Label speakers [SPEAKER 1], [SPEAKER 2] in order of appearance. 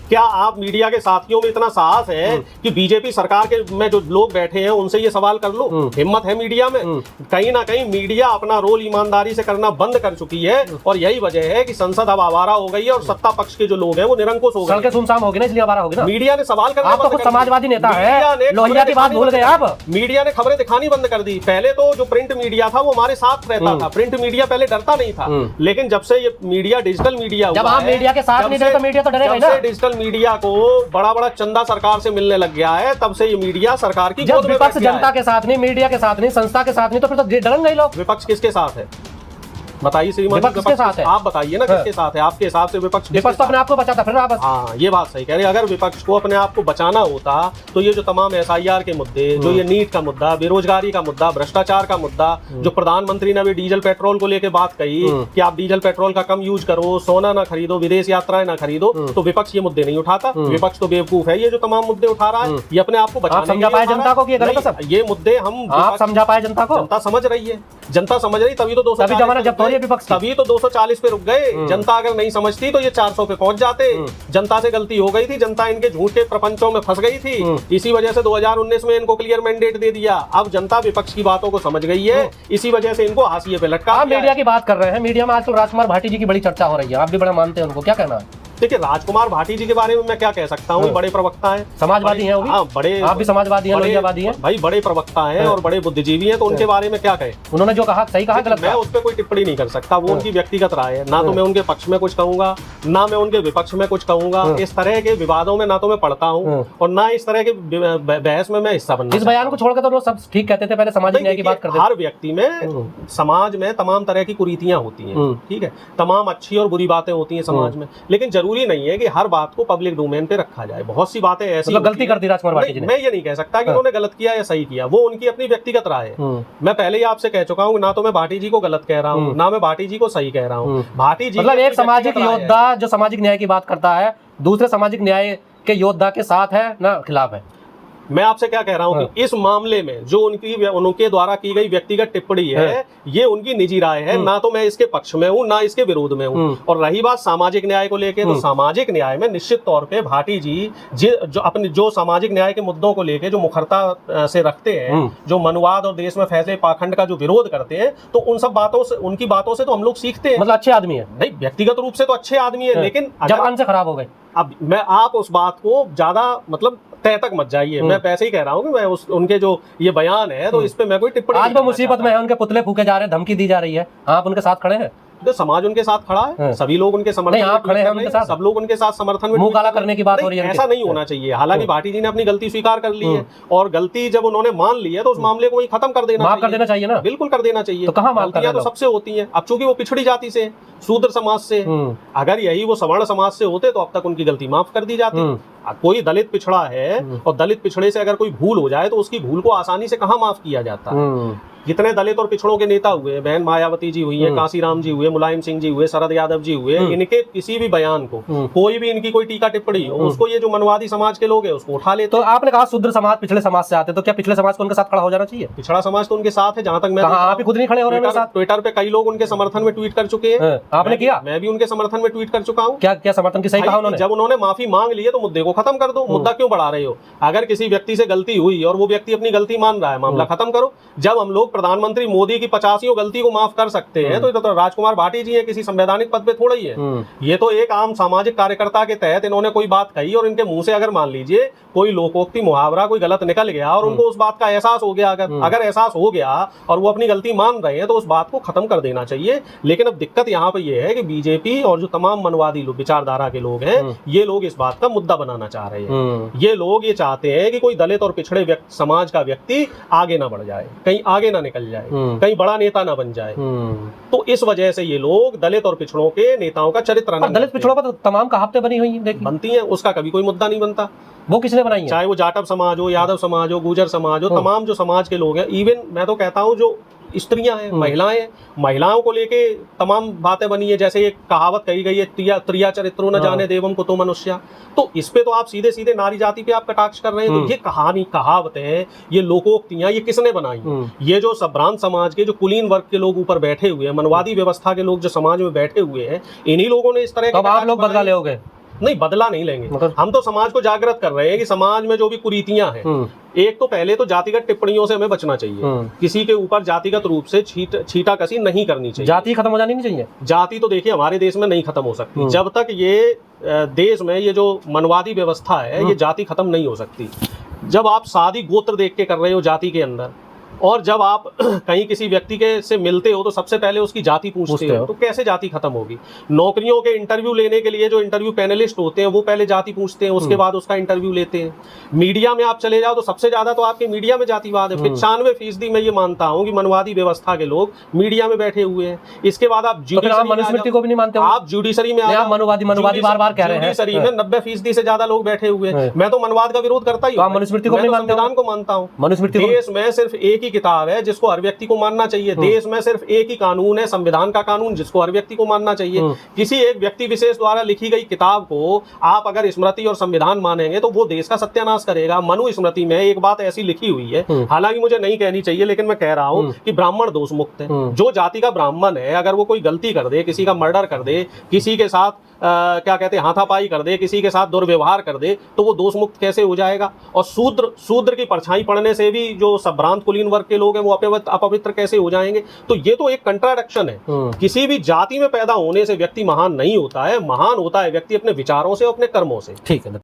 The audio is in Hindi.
[SPEAKER 1] क्या आप मीडिया के साथियों में इतना साहस है कि बीजेपी सरकार के में जो लोग बैठे हैं उनसे ये सवाल कर लो? हिम्मत है मीडिया में? कहीं ना कहीं मीडिया अपना रोल ईमानदारी से करना बंद कर चुकी है और यही वजह है कि संसद अब आवारा हो गई है और सत्ता पक्ष के जो लोग हैं वो निरंकुश हो गए,
[SPEAKER 2] सुनसान हो गए ना, इसलिए आवारा हो गए ना।
[SPEAKER 1] मीडिया ने सवाल करना
[SPEAKER 2] आप तो कुछ समाजवादी नेता है, लोहिया की बात भूल गए आप।
[SPEAKER 1] मीडिया ने खबरें दिखानी बंद कर दी। पहले तो जो प्रिंट मीडिया था वो हमारे साथ रहता था, प्रिंट मीडिया पहले डरता नहीं था, लेकिन जब से ये मीडिया डिजिटल मीडिया
[SPEAKER 2] जब आप मीडिया के साथ नहीं तो मीडिया तो डरेगा ना।
[SPEAKER 1] डिजिटल मीडिया को बड़ा बड़ा चंदा सरकार से मिलने लग गया है, तब से ये मीडिया सरकार की
[SPEAKER 2] जब विपक्ष जनता के साथ नहीं, मीडिया के साथ नहीं, संस्था के साथ नहीं, तो फिर तो डरेंगे ही लोग।
[SPEAKER 1] विपक्ष किसके साथ है बताइए श्रीमान?
[SPEAKER 2] विपक्ष के साथ है।
[SPEAKER 1] आप बताइए ना किसके साथ है? आपके हिसाब से विपक्ष
[SPEAKER 2] तो अपने आप को बचाता फिर आप।
[SPEAKER 1] हाँ, ये बात सही कह रहे हैं। अगर विपक्ष को अपने आप को बचाना होता तो ये जो तमाम SIR के मुद्दे, जो ये नीट का मुद्दा, बेरोजगारी का मुद्दा, भ्रष्टाचार का मुद्दा, जो प्रधानमंत्री ने अभी डीजल पेट्रोल को लेकर बात कही कि आप डीजल पेट्रोल का कम यूज करो, सोना ना खरीदो, विदेश यात्राएं ना खरीदो, तो विपक्ष ये मुद्दे नहीं उठाता। विपक्ष तो बेवकूफ है, ये जो तमाम मुद्दे उठा रहा है ये अपने आप को बचाने
[SPEAKER 2] समझा पाए जनता को कि
[SPEAKER 1] ये मुद्दे हम
[SPEAKER 2] आप समझा पाए जनता को?
[SPEAKER 1] जनता समझ रही है, जनता समझ रही, तभी तो 240 पे रुक गए। जनता अगर नहीं समझती तो ये 400 पे पहुंच जाते। जनता से गलती हो गई थी, जनता इनके झूठ के प्रपंचों में फंस गई थी, इसी वजह से 2019 में इनको क्लियर मैंडेट दे दिया। अब जनता विपक्ष की बातों को समझ गई है, इसी वजह से इनको हाशिए पे लटका।
[SPEAKER 2] आप मीडिया की बात कर रहे हैं, मीडिया में आजकल राजकुमार भाटी जी की बड़ी चर्चा हो रही है, आप भी बड़ा मानते हैं उनको, क्या कहना है?
[SPEAKER 1] देखिए, राजकुमार भाटी जी के बारे में मैं क्या कह सकता हूँ, बड़े प्रवक्ता हैं,
[SPEAKER 2] समाजवादी हैं वो भी।
[SPEAKER 1] बड़े,
[SPEAKER 2] आप भी समाजवादी हैं, लोहियावादी हैं
[SPEAKER 1] भाई, बड़े प्रवक्ता हैं और बड़े बुद्धिजीवी हैं, तो उनके बारे में क्या कहे?
[SPEAKER 2] उन्होंने जो कहा सही कहा, गलत?
[SPEAKER 1] मैं उस पर कोई टिप्पणी नहीं कर सकता, वो उनकी व्यक्तिगत राय है। ना तो मैं उनके पक्ष में कुछ कहूंगा, ना मैं उनके विपक्ष में कुछ कहूंगा। इस तरह के विवादों में ना तो मैं पढ़ता हूँ और ना इस तरह के बहस में मैं हिस्सा बनना।
[SPEAKER 2] इस बयान को छोड़कर तो सब ठीक कहते थे, पहले सामाजिक न्याय की बात करते थे।
[SPEAKER 1] हर व्यक्ति में, समाज में तमाम तरह की कुरीतियां होती हैं, ठीक है, तमाम अच्छी और बुरी बातें होती हैं समाज में, लेकिन जरूरी नहीं है कि हर बात को पब्लिक डोमेन पे रखा जाए। बहुत सी बातें ऐसी
[SPEAKER 2] गलती कर दी राजकुमार भाटी जी ने।
[SPEAKER 1] मैं ये नहीं कह सकता कि उन्होंने गलत किया या सही किया, वो उनकी अपनी व्यक्तिगत राय है। मैं पहले ही आपसे कह चुका हूँ, ना तो मैं भाटी जी को गलत कह रहा हूँ, ना मैं भाटी जी को सही कह रहा हूँ। भाटी जी
[SPEAKER 2] मतलब एक सामाजिक योद्धा जो सामाजिक न्याय की बात करता है, दूसरे सामाजिक न्याय के योद्धा के साथ है ना खिलाफ है।
[SPEAKER 1] मैं आपसे क्या कह रहा हूँ कि इस मामले में जो उनके द्वारा की गई व्यक्तिगत टिप्पणी है, ये उनकी निजी राय है, ना तो मैं इसके पक्ष में हूँ ना इसके विरोध में हूँ। और रही बात सामाजिक न्याय को लेकर, तो सामाजिक न्याय में निश्चित तौर पे भाटी जी जो अपने जो सामाजिक न्याय के मुद्दों को लेकर जो मुखरता से रखते हैं, जो मनवाद और देश में फैसले पाखंड का जो विरोध करते हैं, तो उन सब बातों से, उनकी बातों से तो हम लोग सीखते हैं।
[SPEAKER 2] मतलब अच्छे आदमी है?
[SPEAKER 1] नहीं, व्यक्तिगत रूप से तो अच्छे आदमी है, लेकिन
[SPEAKER 2] जबान से खराब हो गए।
[SPEAKER 1] अब मैं, आप उस बात को ज्यादा मतलब तय तक मत जाइए। मैं पैसे ही कह रहा हूँ कि मैं उनके जो ये बयान है, तो इस पे मैं कोई टिप्पणी।
[SPEAKER 2] आज वो मुसीबत में है, उनके पुतले फूके जा रहे हैं, धमकी दी जा रही है, आप उनके साथ खड़े हैं?
[SPEAKER 1] तो समाज उनके साथ खड़ा है, सभी लोग उनके समर्थन में
[SPEAKER 2] खड़े हैं, उनके साथ
[SPEAKER 1] सब लोग उनके साथ समर्थन में।
[SPEAKER 2] मुंह काला करने की बात हो रही है,
[SPEAKER 1] ऐसा नहीं होना चाहिए। हालांकि भाटी जी ने अपनी गलती स्वीकार कर ली है, और गलती जब उन्होंने मान ली है तो उस मामले को वही खत्म कर देना
[SPEAKER 2] चाहिए ना।
[SPEAKER 1] बिल्कुल कर देना चाहिए।
[SPEAKER 2] तो कहाँ
[SPEAKER 1] गलतियां तो सबसे होती हैं। अब चूंकि वो पिछड़ी जाति से, शूद्र समाज से, अगर यही वो सवर्ण समाज से होते तो अब तक उनकी गलती माफ कर दी जाती। कोई दलित पिछड़ा है और दलित पिछड़े से अगर कोई भूल हो जाए तो उसकी भूल को आसानी से कहाँ माफ किया जाता है? जितने दलित और पिछड़ों के नेता हुए, बहन मायावती जी हुई है, कांसीराम जी हुए, मुलायम सिंह जी हुए, शरद यादव जी हुए, इनके किसी भी बयान को कोई भी इनकी कोई टीका टिप्पणी हो, उसको ये जो मनवादी समाज के लोग हैं उसको उठा लेते।
[SPEAKER 2] तो आपने कहा शूद्र समाज पिछले समाज से आते, तो क्या पिछले समाज को उनके साथ खड़ा हो जाना चाहिए?
[SPEAKER 1] पिछड़ा समाज तो उनके साथ है, जहां तक मैं,
[SPEAKER 2] आप ही खुद नहीं खड़े हो रहे हैं साथ?
[SPEAKER 1] ट्विटर पे कई लोग उनके समर्थन में ट्वीट कर चुके हैं।
[SPEAKER 2] आपने किया?
[SPEAKER 1] मैं भी उनके समर्थन में ट्वीट कर चुका हूँ।
[SPEAKER 2] क्या समर्थन की सही कहा उन्होंने?
[SPEAKER 1] जब उन्होंने माफी मांग ली है तो मुद्दे को खत्म कर दो, मुद्दा क्यों बढ़ा रहे हो? अगर किसी व्यक्ति से गलती हुई और वो व्यक्ति अपनी गलती मान रहा है, मामला खत्म करो। जब हम लोग प्रधानमंत्री मोदी की 85 गलती को माफ कर सकते हैं, तो राजकुमार भाटी जी है किसी संवैधानिक पद पे थोड़ा ही है। ये तो एक आम सामाजिक कार्यकर्ता के तहत इन्होंने कोई बात कही और इनके मुंह से अगर मान लीजिए कोई लोकोक्ति मुहावरा कोई गलत निकल गया और उनको उस बात का एहसास हो गया, अगर एहसास हो गया और वो अपनी गलती मान रहे हैं, तो उस बात को खत्म कर देना चाहिए। लेकिन अब दिक्कत यहाँ पे ये है कि बीजेपी और जो तमाम मनवादी लोग, विचारधारा के लोग हैं, ये लोग इस बात का मुद्दा बनाना चाह रहे हैं। ये लोग ये चाहते हैं कि कोई दलित और पिछड़े समाज का व्यक्ति आगे ना बढ़ जाए, कहीं आगे ना निकल जाए, कहीं बड़ा नेता ना बन जाए। तो इस वजह से ये लोग दलित और पिछड़ों के नेताओं का चरित्र,
[SPEAKER 2] दलित पिछड़ों पर तो तमाम कहावतें बनी हुई हैं,
[SPEAKER 1] बनती हैं, उसका कभी कोई मुद्दा नहीं बनता।
[SPEAKER 2] वो किसने बनाई है?
[SPEAKER 1] चाहे वो जाटव समाज हो, यादव समाज हो, गुर्जर समाज हो, तमाम जो समाज के लोग हैं, इवन मैं तो कहता हूँ जो स्त्रियां हैं, महिलाएं हैं, महिलाओं को लेके तमाम बातें बनी है। जैसे एक कहावत कही गई है, त्रिया चरित्रों न जाने देवम कुतो मनुष्य। तो इस पे तो आप सीधे सीधे नारी जाति पे आप कटाक्ष कर रहे हैं। तो ये कहानी, कहावतें, ये लोकोक्तियां, ये किसने बनाई? ये जो सभ्रांत समाज के, जो कुलीन वर्ग के लोग ऊपर बैठे हुए हैं, मनवादी व्यवस्था के लोग जो समाज में बैठे हुए हैं, इन्हीं लोगों ने इस तरह।
[SPEAKER 2] आप लोग बदला लोगे?
[SPEAKER 1] नहीं, बदला नहीं लेंगे।
[SPEAKER 2] मगर
[SPEAKER 1] हम तो समाज को जागृत कर रहे हैं कि समाज में जो भी कुरीतियां हैं, एक तो पहले तो जातिगत टिप्पणियों से हमें बचना चाहिए। किसी के ऊपर जातिगत रूप से छीटाकशी नहीं करनी चाहिए।
[SPEAKER 2] जाति खत्म हो जानी नहीं चाहिए।
[SPEAKER 1] जाति तो देखिए हमारे देश में नहीं खत्म हो सकती जब तक ये देश में ये जो मनवादी व्यवस्था है, ये जाति खत्म नहीं हो सकती। जब आप शादी गोत्र देख के कर रहे हो जाति के अंदर, और जब आप कहीं किसी व्यक्ति के से मिलते हो तो सबसे पहले उसकी जाति पूछते हो, तो कैसे जाति खत्म होगी? नौकरियों के इंटरव्यू लेने के लिए जो इंटरव्यू पैनलिस्ट होते हैं वो पहले जाति पूछते हैं, उसके बाद उसका इंटरव्यू लेते हैं। मीडिया में आप चले जाओ तो सबसे ज्यादा तो आपके मीडिया में जातिवाद है। 95% मैं ये मानता हूँ कि मनवादी व्यवस्था के लोग मीडिया में बैठे हुए हैं। इसके बाद आप
[SPEAKER 2] मनुस्मृति को भी नहीं मानते,
[SPEAKER 1] आप जुडिशरी में
[SPEAKER 2] मनवादी बार-बार कह रहे हैं।
[SPEAKER 1] जुडिशरी में 90% से ज्यादा लोग बैठे हुए हैं। मैं तो मनवाद का विरोध करता ही हूँ,
[SPEAKER 2] मनुस्मृति को
[SPEAKER 1] संविधान को मानता हूँ।
[SPEAKER 2] मनुस्मृति
[SPEAKER 1] देश में सिर्फ एक ही किताब है जिसको हर व्यक्ति को मानना चाहिए। देश में सिर्फ एक ही कानून है, संविधान का कानून, जिसको हर व्यक्ति को मानना चाहिए। किसी एक व्यक्ति विशेष द्वारा लिखी गई किताब को आप अगर स्मृति और संविधान मानेंगे तो वो देश का सत्यानाश करेगा। मनुस्मृति में एक बात ऐसी लिखी हुई है, हालांकि मुझे नहीं कहनी चाहिए लेकिन मैं कह रहा हूं कि ब्राह्मण दोष मुक्त है। जो जाति का ब्राह्मण है अगर वो कोई गलती कर दे, किसी का मर्डर कर दे, किसी के साथ क्या कहते हैं हाथापाई कर दे, किसी के साथ दुर्व्यवहार कर दे, तो वो दोष मुक्त कैसे हो जाएगा? और शूद्र की परछाई पड़ने से भी जो संभ्रांत कुलीन वर्ग के लोग हैं वो अपवित्र कैसे हो जाएंगे? तो ये तो एक कंट्राडिक्शन है। किसी भी जाति में पैदा होने से व्यक्ति महान नहीं होता है। महान होता है व्यक्ति अपने विचारों से, अपने कर्मों से।
[SPEAKER 2] ठीक है।